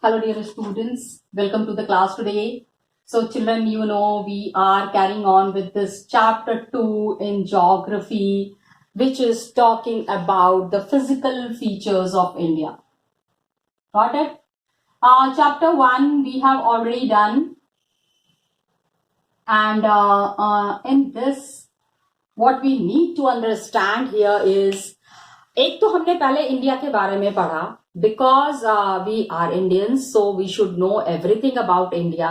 Hello, dear students. Welcome to the class today. So, children, we are carrying on with this chapter 2 in geography, which is talking about the physical features of India. Got it? Chapter 1 we have already done, and in this, what we need to understand here is एक तो हमने पहले India के बारे में पढ़ा because we are Indians so we should know everything about India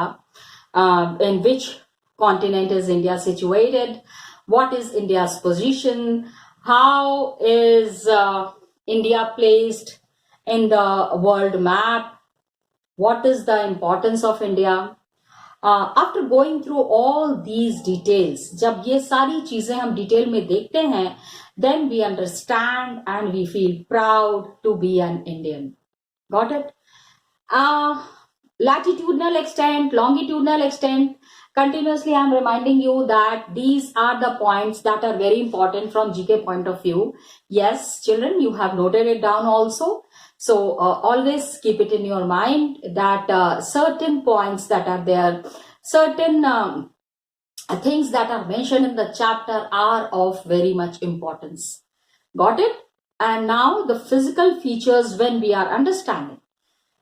in which continent is India situated, what is India's position, how is India placed in the world map, what is the importance of India. After going through all these details, जब ये सारी चीजें हम detail में देखते हैं, then we understand and we feel proud to be an Indian. Got it? Latitudinal extent, longitudinal extent, continuously I'm reminding you that these are the points that are very important from GK point of view. Yes, children, you have noted it down also. So always keep it in your mind that certain points that are there, certain things that are mentioned in the chapter are of very much importance. Got it? And now the physical features when we are understanding.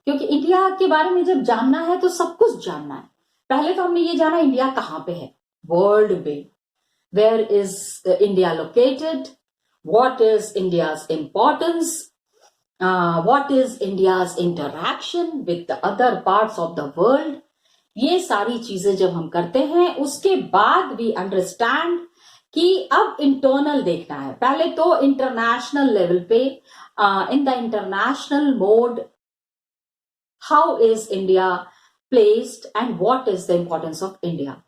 क्योंकि India के बारे में जब जानना है तो सब कुछ जानना है. पहले तो हमने ये जाना इंडिया कहाँ पे है वर्ल्ड में. Where is India located, what is India's importance, what is India's interaction with the other parts of the world. ये सारी चीजें जब हम करते हैं उसके बाद we understand कि अब इंटरनल देखना है. पहले तो इंटरनेशनल लेवल पे in the international mode how is India placed and what is the importance of India.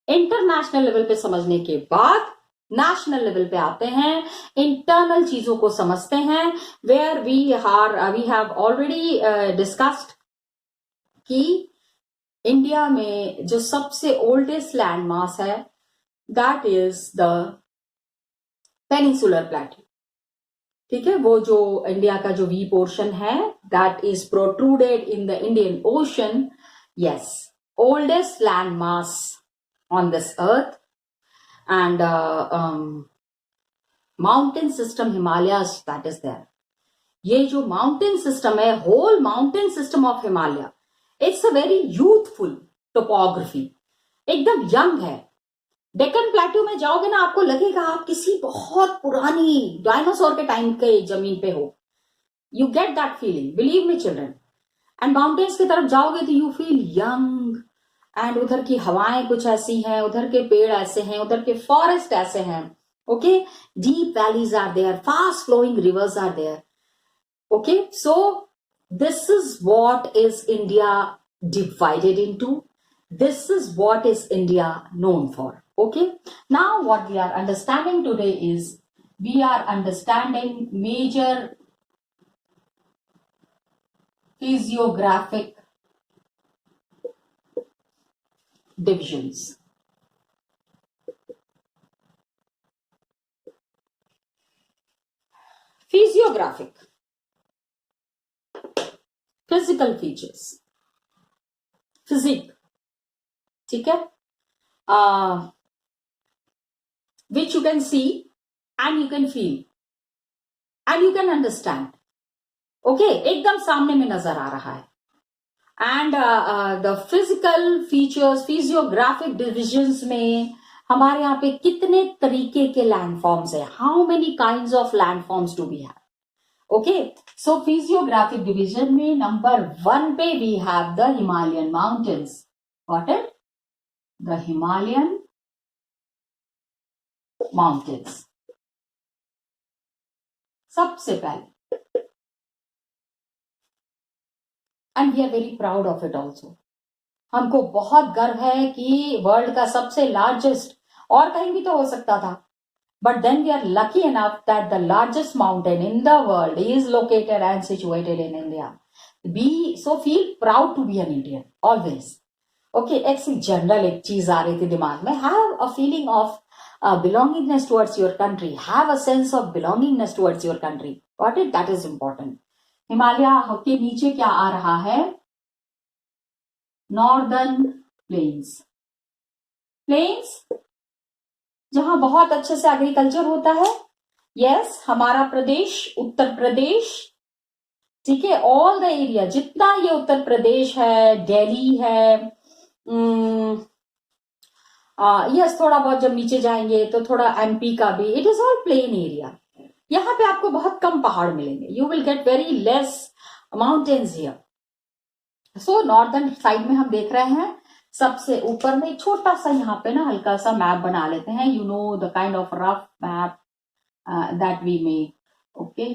International level पे समझने के बाद नेशनल लेवल पे आते हैं, इंटरनल चीजों को समझते हैं, where we have already discussed कि इंडिया में जो सबसे ओल्डेस्ट लैंड मास है that is the peninsular plateau. ठीक है, वो जो इंडिया का जो वी पोर्शन है that is protruded in the Indian Ocean. Yes, oldest land mass on this earth. And mountain system Himalayas that is there. ये जो mountain system है, whole mountain system of Himalaya, it's a very youthful topography. एकदम young है. Deccan plateau में जाओगे ना, आपको लगेगा आप किसी बहुत पुरानी डायनासोर के टाइम के जमीन पे हो. You get that feeling, believe me children. And mountains की तरफ जाओगे तो you feel young. एंड उधर की हवाएं कुछ ऐसी हैं, उधर के पेड़ ऐसे हैं, उधर के फॉरेस्ट ऐसे हैं. Okay, deep valleys are there, fast flowing rivers are there. Okay, so this is what is India divided into. This is what is India known for. Okay, now what we are understanding today is we are understanding major physiographic divisions. Physiographic, physical features, physique, ठीक है, which you can see and you can feel and you can understand. Okay, एकदम सामने में नजर आ रहा है. And the physical features, physiographic divisions में हमारे यहाँ पे कितने तरीके के लैंडफॉर्म्स है, how many kinds of landforms do we have. Okay, so physiographic division में नंबर 1 पे we have the Himalayan mountains. What it? The Himalayan mountains सबसे पहले. And we are very proud of it also. हमको बहुत गर्व है कि world का सबसे लार्जेस्ट, और कहीं भी तो हो सकता था, but then we are lucky enough that the largest mountain in the world is located and situated in India. Be so feel proud to be an Indian always. Okay, एक जनरल एक चीज आ रही थी दिमाग में, have a feeling of belongingness towards your country, have a sense of belongingness towards your country. Got it? That is important. Himalaya के नीचे क्या आ रहा है? Northern plains. प्लेन्स जहां बहुत अच्छे से एग्रीकल्चर होता है। यस, हमारा प्रदेश उत्तर प्रदेश, ठीक है, ऑल द एरिया जितना ये उत्तर प्रदेश है, दिल्ली है, यस थोड़ा बहुत जब नीचे जाएंगे तो थोड़ा एमपी का भी, it is all plain area. यहाँ पे आपको बहुत कम पहाड़ मिलेंगे, you will get very less mountains here. So northern side में हम देख रहे हैं सबसे ऊपर में छोटा सा यहाँ पे ना हल्का सा मैप बना लेते हैं, you know the kind of rough map that we make. Okay,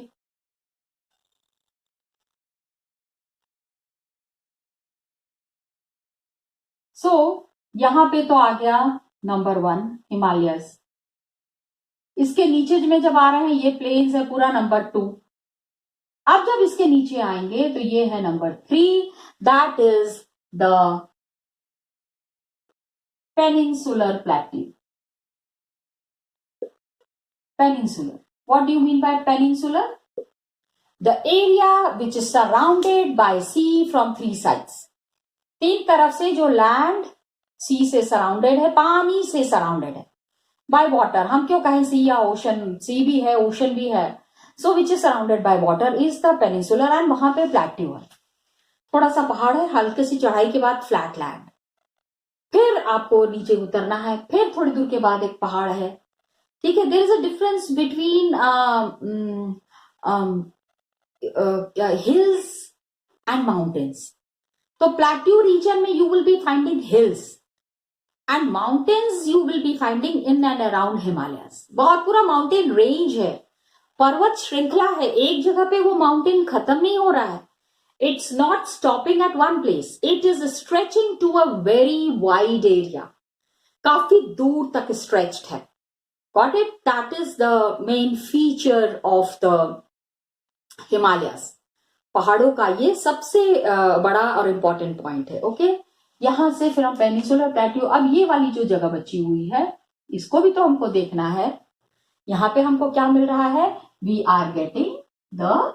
so यहाँ पे तो आ गया नंबर 1 हिमालयस। इसके नीचे में जब आ रहे हैं ये प्लेन्स है पूरा नंबर 2। अब जब इसके नीचे आएंगे तो ये है number 3, that is the peninsular plateau. Peninsular, what do you mean by peninsular? The area which is surrounded by sea from 3 sides। 3 तरफ से जो लैंड सी से सराउंडेड है, पानी से सराउंडेड है बाय वाटर। हम क्यों कहें सी या ओशन, सी भी है ओशन भी है, so which is surrounded by water is the peninsular. And वहां पे प्लेट्यू है, थोड़ा सा पहाड़ है, हल्की सी चढ़ाई के बाद फ्लैट लैंड, फिर आपको नीचे उतरना है, फिर थोड़ी दूर के बाद एक पहाड़ है, ठीक है। There is a difference between hills and mountains. तो प्लेट्यू रीजन में you will be finding hills and mountains you will be finding in and around Himalayas. बहुत पूरा माउंटेन रेंज है, पर्वत श्रृंखला है, एक जगह पे वो माउंटेन खत्म नहीं हो रहा है। It's not stopping at one place, it is stretching to a very wide area, काफी दूर तक स्ट्रेच्ड है। Got it? That is the main feature of the Himalayas. पहाड़ों का ये सबसे बड़ा और इंपॉर्टेंट पॉइंट है। ओके, यहां से फिर हम पेनिनसुलर प्लेट्यू, अब ये वाली जो जगह बची हुई है इसको भी तो हमको देखना है। यहां पे हमको क्या मिल रहा है? We are getting the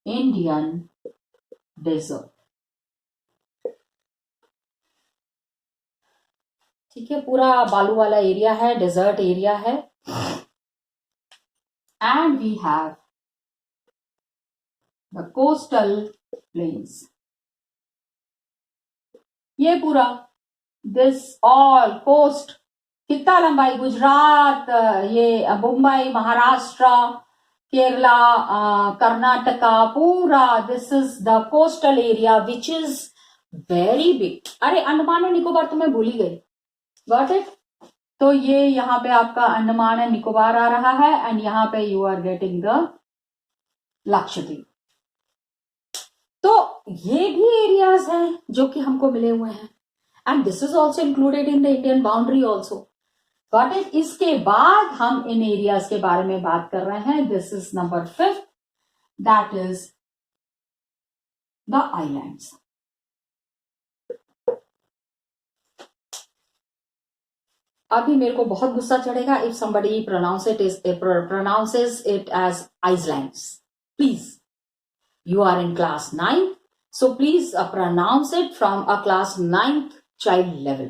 Indian desert, ठीक है, पूरा बालू वाला एरिया है, डेजर्ट एरिया है। And we have the coastal plains. ये पूरा दिस ऑल कोस्ट, कितना लंबाई, गुजरात, ये मुंबई, महाराष्ट्र, केरला, कर्नाटका, पूरा this is the coastal area which is very big. अरे अंडमान एंड निकोबार तो मैं भूल ही गई, गॉट इट? तो ये यहाँ पे आपका अंडमान एंड निकोबार आ रहा है एंड यहाँ पे you are getting the Lakshadweep. तो ये भी एरियाज हैं जो कि हमको मिले हुए हैं and this is also included in the Indian boundary also. Got it? इसके बाद हम इन एरियाज के बारे में बात कर रहे हैं। This is number 5, that is the islands. अभी मेरे को बहुत गुस्सा चढ़ेगा if somebody pronounces it as islands. Please, you are in class 9, so please pronounce it from a class 9th child level.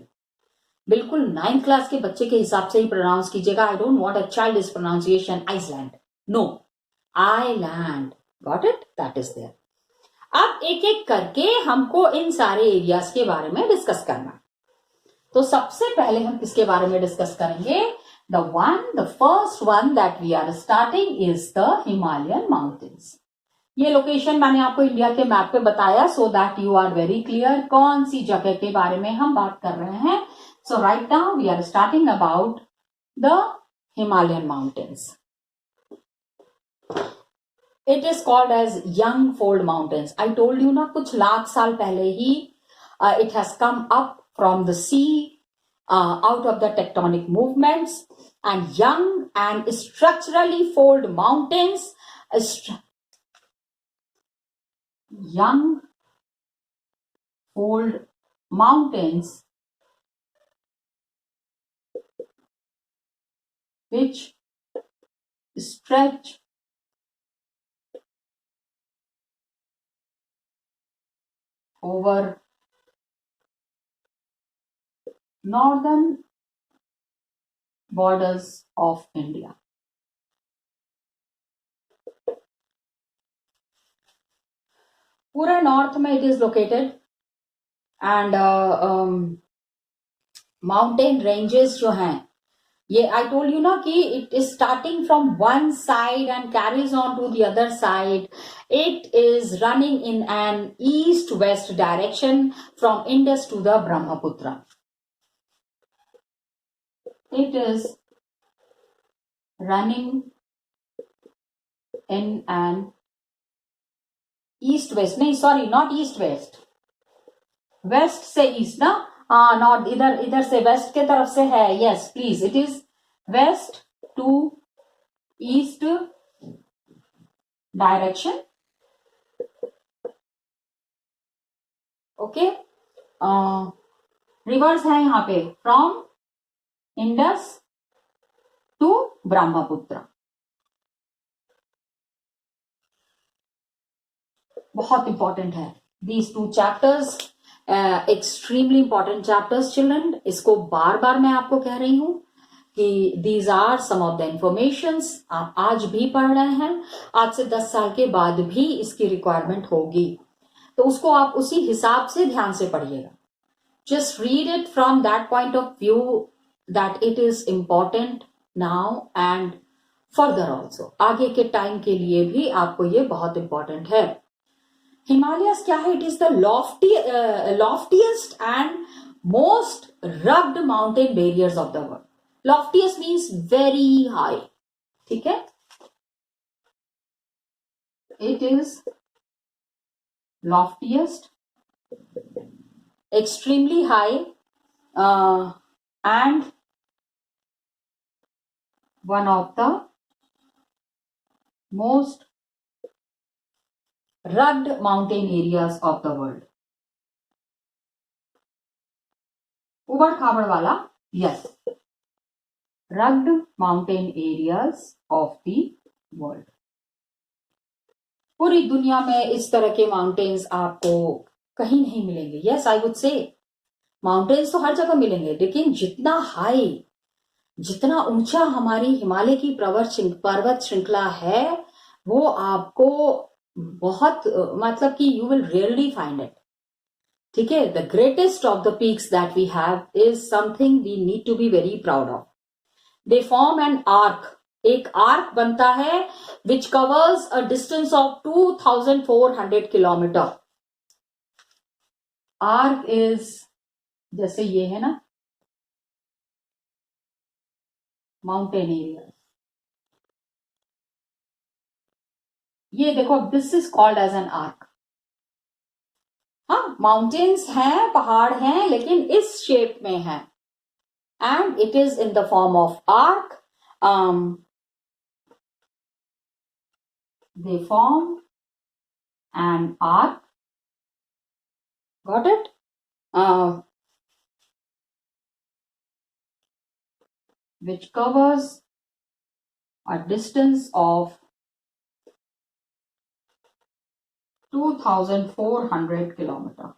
बिल्कुल 9th क्लास के बच्चे के हिसाब से ही प्रोनाउंस कीजिएगा। I don't want a childish pronunciation Iceland, no, island. Got it? That is there. अब एक एक करके हमको इन सारे एरियाज के बारे में डिस्कस करना है। तो सबसे पहले हम किसके बारे में डिस्कस करेंगे? The first one that we are starting is the Himalayan mountains. ये लोकेशन मैंने आपको इंडिया के मैप पे बताया so that you are very clear कौन सी जगह के बारे में हम बात कर रहे हैं। So right now we are starting about the Himalayan mountains. It is called as young fold mountains. I told you ना, कुछ लाख साल पहले ही it has come up from the sea, out of the tectonic movements, and young and structurally fold mountains, young fold mountains which stretch over northern borders of India. पूरा north में it is located and mountain ranges जो हैं ये I told you ना कि it is starting from one side and carries on to the other side. It is running in an east west direction from Indus to the Brahmaputra. It is running in an east west, नहीं sorry not east west, west से east ना, not इधर से waste के तरफ से है. yes please, it is west to east direction. okay, reverse है यहाँ पे फ्रॉम इंडस टू ब्रह्मपुत्र. बहुत इंपॉर्टेंट है these two chapters, extremely important chapters children. इसको बार बार मैं आपको कह रही हूं कि these are some of the informations. आप आज भी पढ़ रहे हैं, आज से 10 साल के बाद भी इसकी रिक्वायरमेंट होगी, तो उसको आप उसी हिसाब से ध्यान से पढ़िएगा. Just read it from that point of view that it is important now and further also. आगे के टाइम के लिए भी आपको ये बहुत इंपॉर्टेंट है. हिमालयस क्या है? It is the loftiest and most rugged mountain barriers of the world. Loftiest means very high. ठीक है, it is loftiest, extremely high and one of the most rugged mountain areas of the world. उबड़ खाबड़ वाला, yes, rugged mountain areas of the world. पूरी दुनिया में इस तरह के माउंटेन्स आपको कहीं नहीं मिलेंगे. yes I would say mountains तो हर जगह मिलेंगे, लेकिन जितना हाई, जितना ऊंचा हमारी हिमालय की पर्वत श्रृंखला है, वो आपको बहुत मतलब कि you will really find it. ठीक है, the greatest of the peaks that we have is something we need to be very proud of. They form an arc. एक आर्क बनता है which covers a distance of 2400 kilometre. Arc is जैसे ये है ना mountain area, ये देखो this is called as an arc. हाँ, माउंटेन्स हैं, पहाड़ हैं, लेकिन इस शेप में है and it is in the form of arc. They form an arc. Got it? which covers a distance of 2400 kilometre.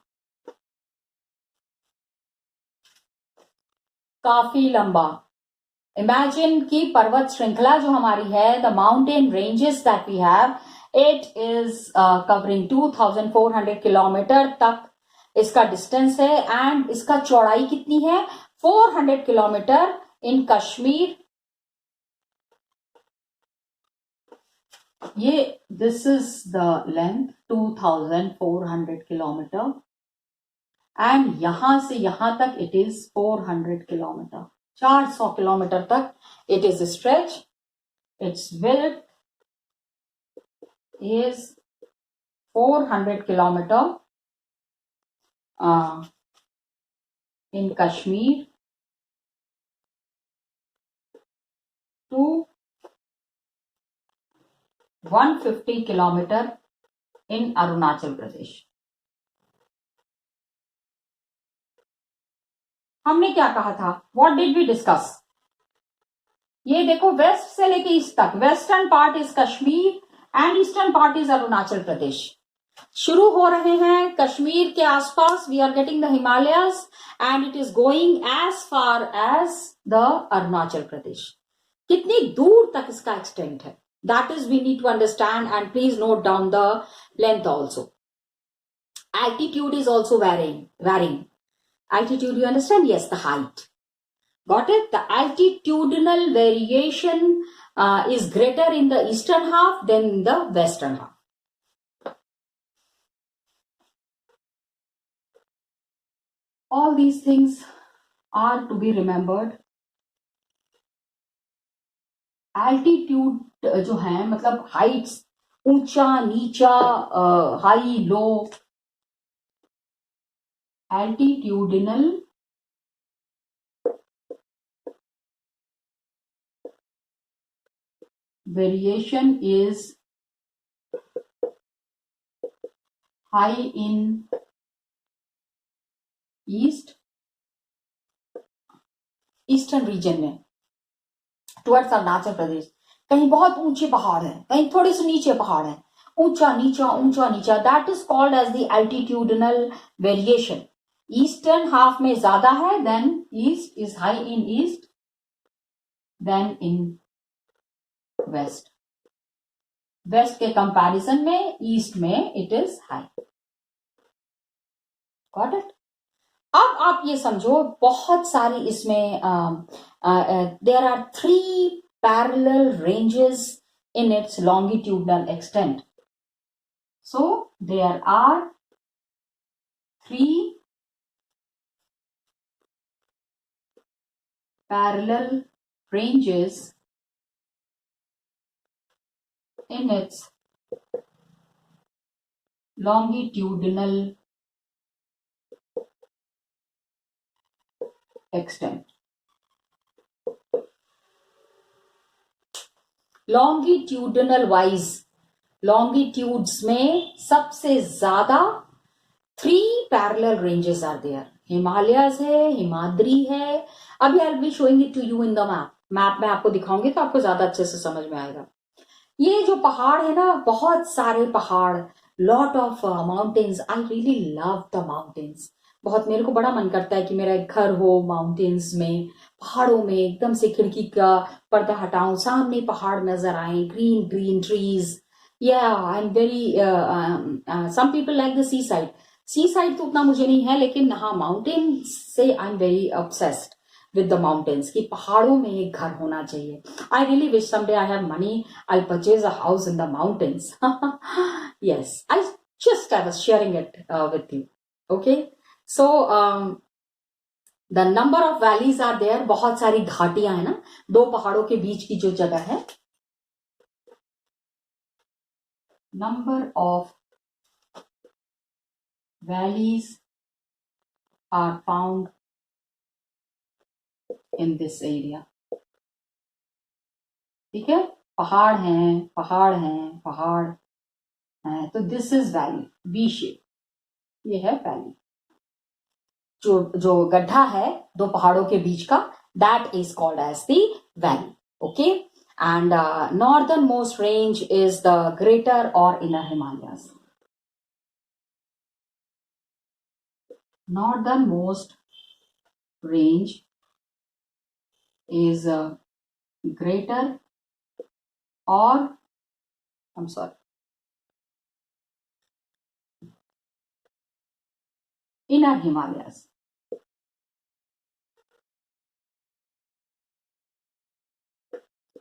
काफी लंबा. इमेजिन कि पर्वत श्रृंखला जो हमारी है, the mountain ranges that we have, it is covering 2400 kilometre तक इसका डिस्टेंस है. एंड इसका चौड़ाई कितनी है? 400 किलोमीटर. In Kashmir, ये this is the length 2400 kilometre and यहां से यहां तक it is 400 किलोमीटर. 400 किलोमीटर तक it is stretch. Its width is 400 kilometer in Kashmir to 150 kilometre in Arunachal Pradesh. हमने क्या कहा था? What did we discuss? ये देखो, वेस्ट से लेके ईस्ट तक, western part is Kashmir and eastern part is Arunachal Pradesh. शुरू हो रहे हैं कश्मीर के आसपास, we are getting the Himalayas and it is going as far as the Arunachal Pradesh. कितनी दूर तक इसका एक्सटेंट है, that is we need to understand and please note down the length also. Altitude is also varying. Altitude, you understand? Yes, the height. Got it? The altitudinal variation is greater in the eastern half than in the western half. All these things are to be remembered. Altitude जो है मतलब heights, ऊंचा नीचा, high low, altitudinal variation is high in eastern region में towards Arunachal Pradesh. कहीं बहुत ऊंचे पहाड़ है, कहीं थोड़े से नीचे पहाड़ है, ऊंचा नीचा, that is called as the altitudinal variation. Eastern half में ज्यादा है, then east is high in east than in west. West के कंपैरिजन में ईस्ट में it is high. Got it? अब आप ये समझो, बहुत सारी इसमें there are 3 parallel ranges in its longitudinal extent. So there are 3 parallel ranges in its longitudinal extent. Longitudinal wise, longitudes में सबसे ज्यादा 3 parallel ranges are there. Himalayas है, हिमाद्री है। अभी I will be showing it to you in the map में आपको दिखाऊंगी तो आपको ज्यादा अच्छे से समझ में आएगा। ये जो पहाड़ है ना, बहुत सारे पहाड़, lot of mountains. I really love the mountains. बहुत मेरे को बड़ा मन करता है कि मेरा एक घर हो माउंटेन्स में, पहाड़ों में, एकदम से खिड़की का पर्दा हटाऊं, सामने पहाड़ नजर आए, ग्रीन ग्रीन ट्रीज। या I am very some people like the sea side. Sea side तो उतना मुझे नहीं है, लेकिन हाँ माउंटेन से I am very obsessed with the mountains कि पहाड़ों में एक घर होना चाहिए। I really wish someday I have money, I'll purchase a house in the mountains. Yes, I was sharing it with you. Okay, so the number of valleys are there. बहुत सारी घाटियां है ना, 2 पहाड़ों के बीच की जो जगह है। Number of valleys are found in this area. ठीक है, पहाड़ हैं, तो this is valley, V shape, ये है वैली। जो गड्ढा है 2 पहाड़ों के बीच का, that is called as the valley. Okay, and northern most range is the greater और inner Himalayas. Northern most range is greater or I'm sorry, inner Himalayas.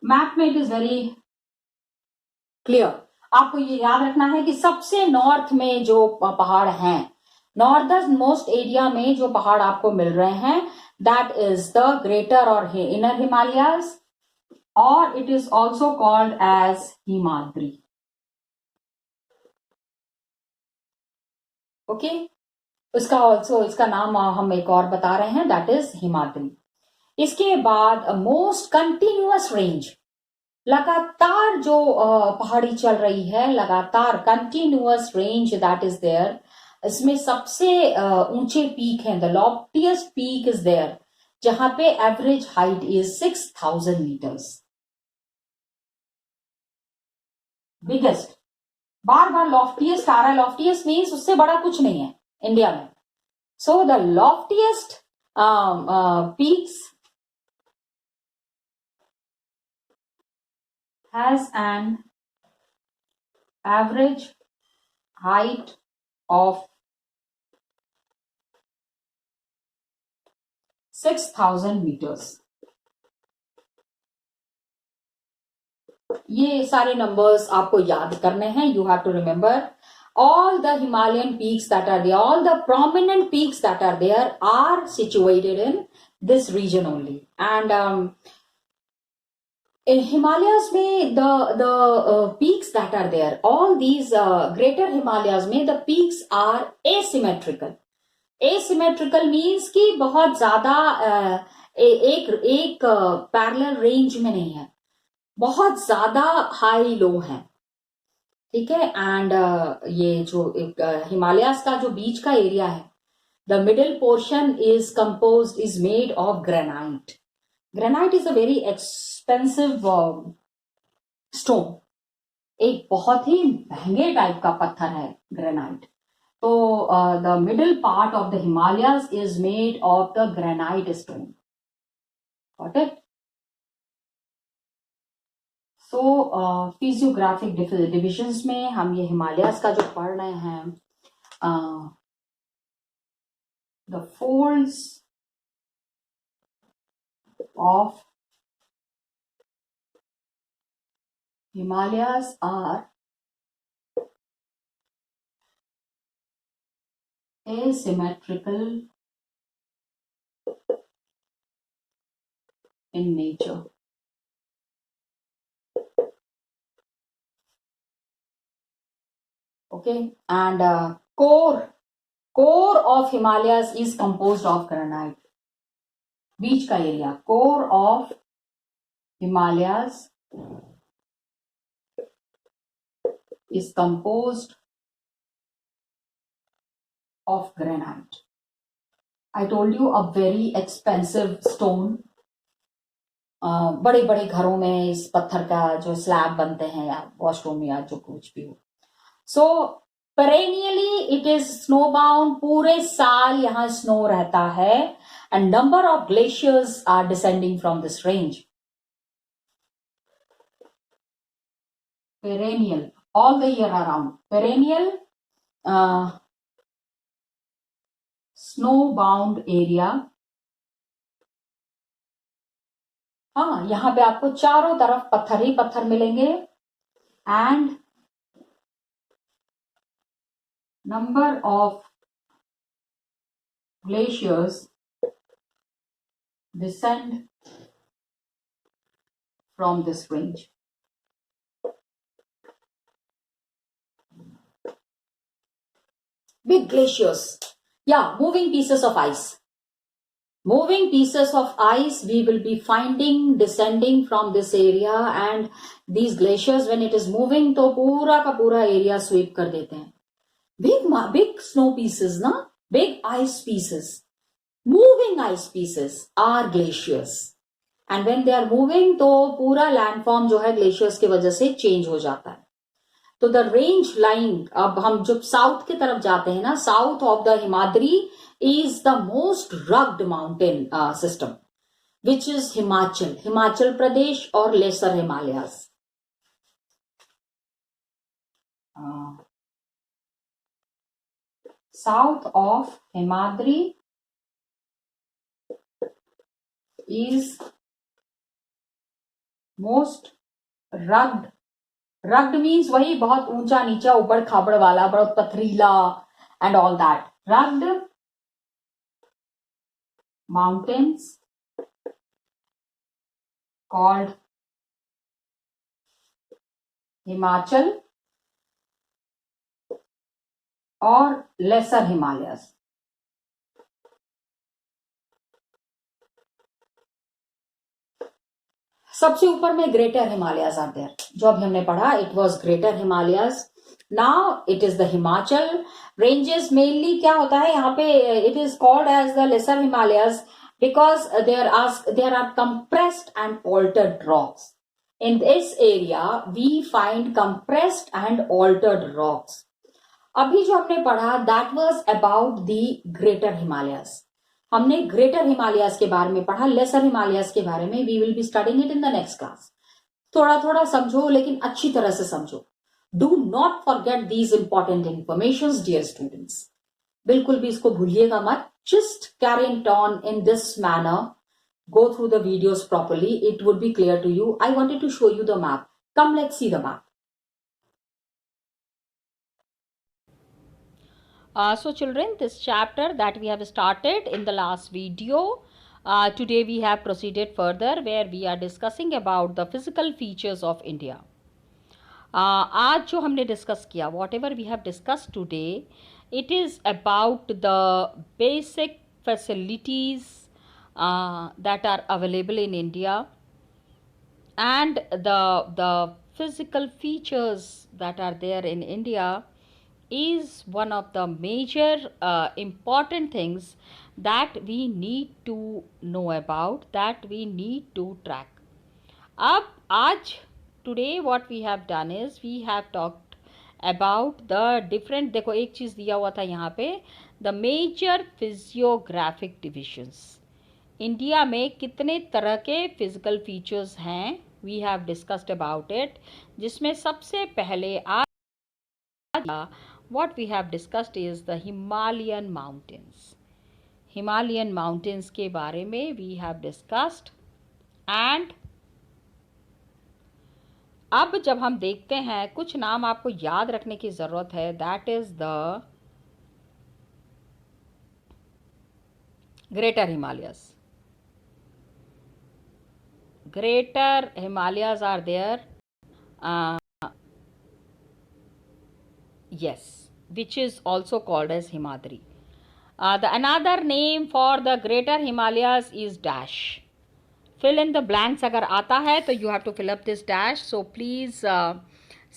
Map में इट इज वेरी क्लियर। आपको ये याद रखना है कि सबसे नॉर्थ में जो पहाड़ हैं, नॉर्दर्न मोस्ट एरिया में जो पहाड़ आपको मिल रहे हैं, that is the greater or inner Himalayas, or it is also called as Himadri. Okay, इसका नाम हम एक और बता रहे हैं, that is हिमाद्री। इसके बाद मोस्ट कंटिन्यूअस रेंज, लगातार जो पहाड़ी चल रही है, लगातार continuous range that is there. इसमें सबसे ऊंचे पीक हैं, the loftiest peak is there, जहां पे average height is 6000 metres. Biggest बार बार लॉफ्टिएस्ट आ रहा है, लॉफ्टिएस्ट मीन्स उससे बड़ा कुछ नहीं है इंडिया में. So the loftiest peaks has an average height of 6,000 meters. ये सारे नंबर्स आपको याद करने हैं. You have to remember all the Himalayan peaks that are there, all the prominent peaks that are there are situated in this region only. And in Himalayas में the peaks that are there, all these greater Himalayas में the peaks are asymmetrical. Asymmetrical means कि बहुत ज्यादा एक parallel range में नहीं है, बहुत ज्यादा हाई लो है. ठीक है. एंड ये जो एक हिमालयास का जो बीच का एरिया है, the middle portion is composed, is made of granite. Granite is a very expensive stone. एक बहुत ही महंगे टाइप का पत्थर है ग्रेनाइट. तो the middle part of the Himalayas is made of the granite stone. Got it? So physiographic divisions में हम ये हिमालयास का जो पढ़ रहे हैं, the folds of Himalayas are asymmetrical in nature. Okay, and core of Himalayas is composed of granite. Beach ka area, core of Himalayas is composed of granite. I told you, a very expensive stone. बड़े बड़े घरों में इस पत्थर का जो slab बनते हैं या वॉशरूम या जो कुछ भी हो. सो perennially it is snow bound. पूरे साल यहाँ स्नो रहता है. and number of glaciers are descending from this range. Perennial, all the year around. Perennial snow bound area. हाँ, यहाँ पे आपको चारों तरफ पत्थर ही पत्थर मिलेंगे. And number of glaciers descend from this range. Big glaciers. Yeah, moving pieces of ice. Moving pieces of ice we will be finding descending from this area, and these glaciers when it is moving तो पूरा का पूरा area sweep कर देते हैं. Big snow pieces, na? Big ice pieces. Moving ice pieces are glaciers. And when they are moving, तो पूरा landform जो है glaciers की वजह से change हो जाता है. तो the range lying, अब हम जब south की तरफ जाते हैं ना, south of the Himadri is the most rugged mountain system, which is Himachal Pradesh or Lesser Himalayas. South of Himadri is most rugged. Rugged means वही बहुत ऊंचा नीचा ऊबड़ खाबड़ वाला, बहुत पथरीला and all that. Rugged mountains called Himachal और Lesser Himalayas. सबसे ऊपर में ग्रेटर हिमालयाज आर देयर. जो अभी हमने पढ़ा, it was greater Himalayas. Now it is the Himachal ranges. Mainly क्या होता है यहाँ पे, it is called as the lesser Himalayas because there are compressed and altered rocks. In this area we find compressed and altered rocks. अभी जो हमने पढ़ा that was about the greater Himalayas. हमने ग्रेटर हिमालयास के बारे में पढ़ा, lesser Himalayas के बारे में we will be studying it in the next class. थोड़ा थोड़ा समझो लेकिन अच्छी तरह से समझो. Do not forget these important information dear students. बिल्कुल भी इसको भूलिएगा मत. Just carry it on in this manner. Go through the videos properly. It would be clear to you. I wanted to show you the map. Come, let's see the map. So children, this chapter that we have started in the last video, today we have proceeded further where we are discussing about the physical features of India. आज जो हमने discuss किया, whatever we have discussed today, it is about the basic facilities that are available in India and the physical features that are there in India is one of the major important things that we need to know about, that we need to track. अब आज today what we have done is we have talked about the different, देखो एक चीज़ दिया हुआ था यहाँ पे, the major physiographic divisions. India में कितने तरह के फिजिकल फीचर्स हैं, we have discussed about it, जिसमें सबसे पहले आज what we have discussed is the Himalayan mountains. Himalayan mountains के बारे में वी हैव डिस्कस्ड. एंड अब जब हम देखते हैं, कुछ नाम आपको याद रखने की ज़रूरत है. That is the greater Himalayas. Greater Himalayas are there, yes, which is also called as Himadri. The another name for the Greater Himalayas is dash. Fill in the blanks. अगर आता है तो you have to fill up this dash. So please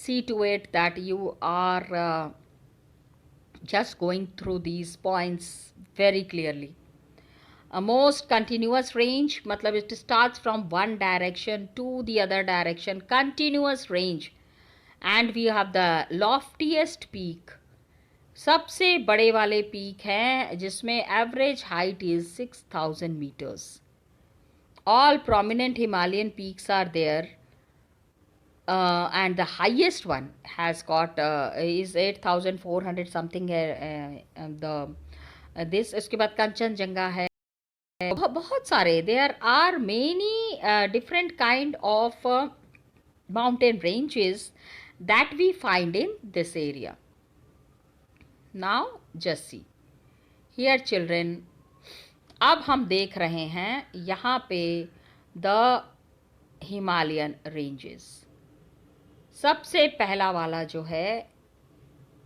see to it that you are just going through these points very clearly. A most continuous range, मतलब it starts from one direction to the other direction, continuous range. And we have the loftiest peak. सबसे बड़े वाले peak हैं जिसमें average height is 6000 meters. All prominent Himalayan peaks are there, and the highest one has got is 8400 something है. This इसके बाद कंचनजंगा है. बहुत सारे, there are many different kind of mountain ranges that we find in this area. Now just see here children, अब हम देख रहे हैं यहाँ पे द हिमालयन रेंजेस. सबसे पहला वाला जो है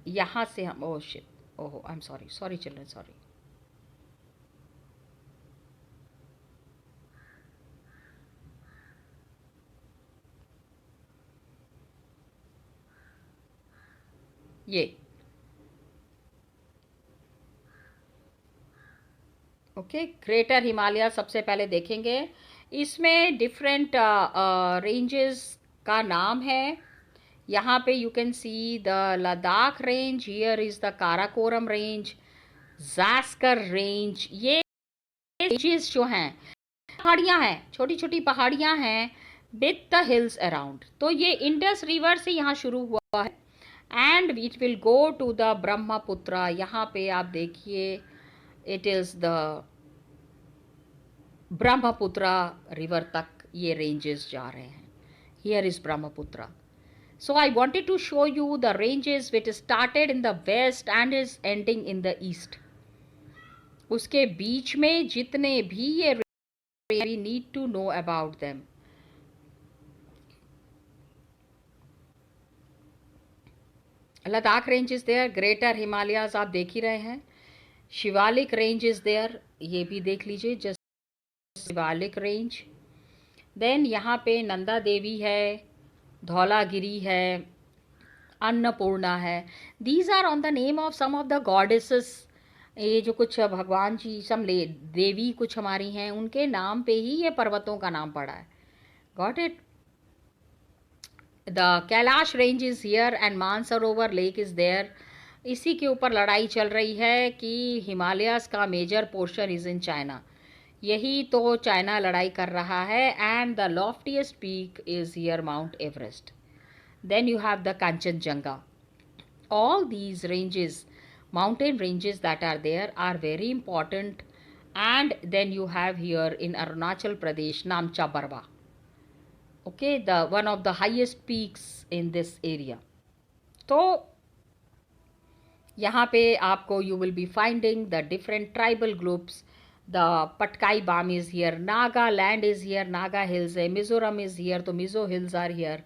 यहाँ से हम, oh shit, oh I am sorry children, sorry. ये ओके, ग्रेटर हिमालय सबसे पहले देखेंगे. इसमें डिफरेंट रेंजेस का नाम है. यहाँ पे you can see the Ladakh range, here is the Karakoram range, Zanskar range. ये रेंजेस जो हैं, पहाड़ियाँ हैं, छोटी छोटी पहाड़ियाँ हैं विथ द हिल्स अराउंड. तो ये इंडस रिवर से यहाँ शुरू हुआ है and it will go to the Brahmaputra. यहाँ पे आप देखिए, it is the Brahmaputra river तक ये रेंजेस जा रहे हैं. Here is Brahmaputra. So I wanted to show you the ranges which started in the west and is ending in the east. उसके बीच में जितने भी ये we need to know about them. Ladakh range is there, greater Himalayas आप देख ही रहे हैं. शिवालिक रेंज इज़ देयर, ये भी देख लीजिए, जस्ट शिवालिक रेंज. देन यहाँ पे नंदा देवी है, धौलागिरी है, अन्नपूर्णा है. These are on the name of some of the goddesses. ये जो कुछ भगवान जी, सम देवी कुछ हमारी हैं, उनके नाम पे ही ये पर्वतों का नाम पड़ा है. Got it. The Kailash range is here and Mansarovar lake is there. इसी के ऊपर लड़ाई चल रही है कि हिमालयस का major portion is in China. यही तो चाइना लड़ाई कर रहा है. And the loftiest peak is here Mount Everest. Then you have the Kanchenjunga. All these ranges, mountain ranges that are there, are very important. And then you have here in Arunachal Pradesh Namcha Barwa. Okay, the one of the highest peaks in this area. तो यहाँ पे आपको you will be finding the different tribal groups. The Patkai Bam is here, Naga land is here, Naga hills है, Mizoram is here, तो Mizo hills are here.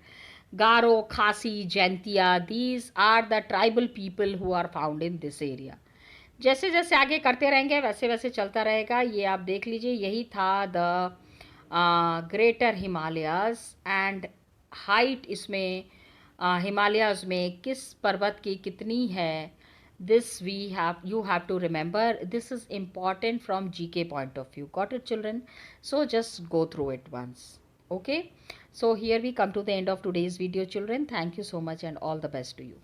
Garo, Khasi, Jaintia, these are the tribal people who are found in this area. जैसे जैसे आगे करते रहेंगे वैसे वैसे चलता रहेगा. ये आप देख लीजिए, यही था the greater Himalayas. And height इसमें हिमालयाज में किस पर्वत की कितनी है, this you have to remember. This is important from GK point of view. Got it, children? So just go through it once. Okay, so here we come to the end of today's video, children. Thank you so much and all the best to you.